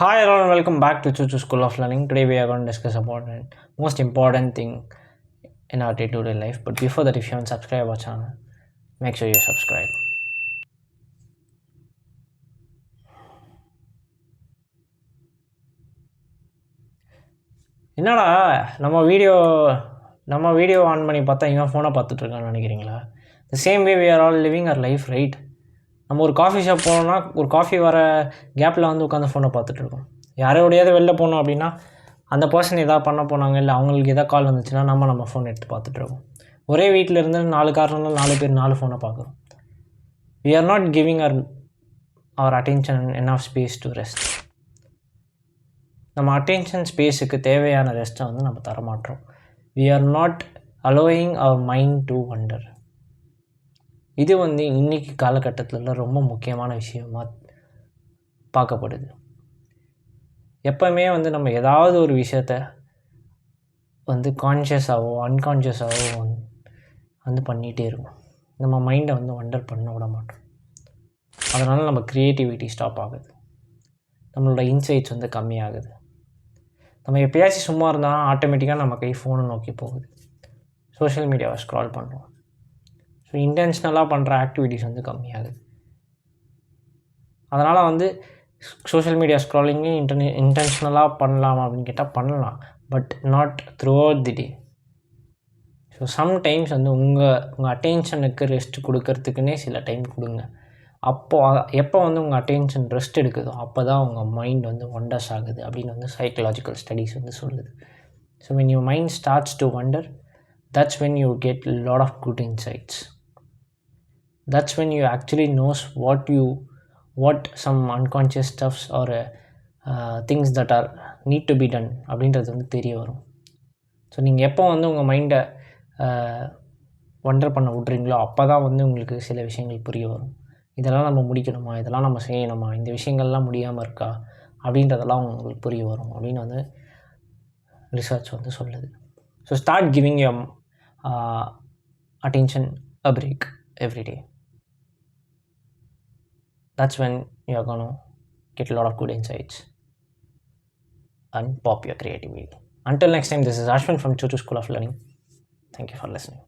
Hi everyone, welcome back to Chuchu School of Learning. Today we are going to discuss about the most important thing in our day-to-day life. But before that, if you haven't subscribed our channel, make sure you subscribe. என்னடா நம்ம video on பண்ணி பார்த்தா இவன் ஃபோனை பார்த்துட்டு இருக்கான்னு நினைக்கிறீங்களா? The same way we are all living our life, right? நம்ம ஒரு காஃபி ஷாப் போனோம்னா ஒரு காஃபி வர கேப்பில் வந்து உட்காந்து ஃபோனை பார்த்துட்ருக்கோம். யாரோடையாவது வெளில போனோம் அப்படின்னா அந்த பர்சன் எதாவது பண்ண போனாங்க, இல்லை அவங்களுக்கு எதாவது கால் வந்துச்சுன்னா நம்ம ஃபோன் எடுத்து பார்த்துட்ருக்கோம். ஒரே வீட்டில் இருந்து 4 காரணங்கள் 4 பேர் 4 ஃபோனை பார்க்குறோம். We are not giving our attention enough space to rest. நம்ம அட்டென்ஷன் ஸ்பேஸுக்கு தேவையான ரெஸ்ட்டை வந்து நம்ம தரமாட்டோம். We are not allowing our mind to wander. இது வந்து இன்றைக்கி காலகட்டத்தில் ரொம்ப முக்கியமான விஷயமாக பார்க்கப்படுது. எப்போவுமே வந்து நம்ம ஏதாவது ஒரு விஷயத்த வந்து கான்ஷியஸாகவோ அன்கான்ஷியஸாகவோ வந்து பண்ணிகிட்டே இருக்கும். நம்ம மைண்டை வந்து வண்டர் பண்ண விட மாட்டோம். அதனால் நம்ம க்ரியேட்டிவிட்டி ஸ்டாப் ஆகுது, நம்மளோட இன்சைட்ஸ் வந்து கம்மியாகுது. நம்ம எப்போயாச்சும் சும்மா இருந்தாலும் ஆட்டோமேட்டிக்காக நம்ம கை ஃபோனை நோக்கி போகுது. சோஷியல் மீடியாவை ஸ்க்ரால் பண்ணுறோம். ஸோ இன்டென்ஷ்னலாக பண்ணுற ஆக்டிவிட்டீஸ் வந்து கம்மியாகுது. அதனால் வந்து சோஷியல் மீடியா ஸ்க்ராலிங்கு இன்டென்ஷ்னலாக பண்ணலாமா அப்படின்னு கேட்டால் பண்ணலாம், but not through out the day. So sometimes வந்து உங்கள் அட்டென்ஷனுக்கு ரெஸ்ட் கொடுக்கறதுக்குன்னே சில டைம் கொடுங்க. எப்போ வந்து உங்கள் அட்டென்ஷன் ரெஸ்ட் எடுக்குதோ அப்போ தான் உங்கள் மைண்ட் வந்து ஒண்டர்ஸ் ஆகுது அப்படின்னு வந்து சைக்கலாஜிக்கல் ஸ்டடீஸ் வந்து சொல்லுது. So when your mind starts to wonder, that's when you get a lot of good insights. That's when you actually knows what some unconscious stuffs or things that are need to be done அப்படின்றது வந்து தெரிய வரும். So நீங்கள் எப்போ வந்து உங்கள் மைண்டை wonder பண்ண விட்றீங்களோ அப்போ தான் வந்து உங்களுக்கு சில விஷயங்கள் புரிய வரும். இதெல்லாம் நம்ம முடிக்கணுமா, இதெல்லாம் நம்ம செய்யணுமா, இந்த விஷயங்கள்லாம் முடியாமல் இருக்கா அப்படின்றதெல்லாம் உங்களுக்கு புரிய வரும் அப்படின்னு வந்து ரிசர்ச் வந்து சொல்லுது. So start giving your attention a break every day. That's when you're going to get a lot of good insights and pop your creativity. Until next time, this is Ashwin from Chuchu School of Learning. Thank you for listening.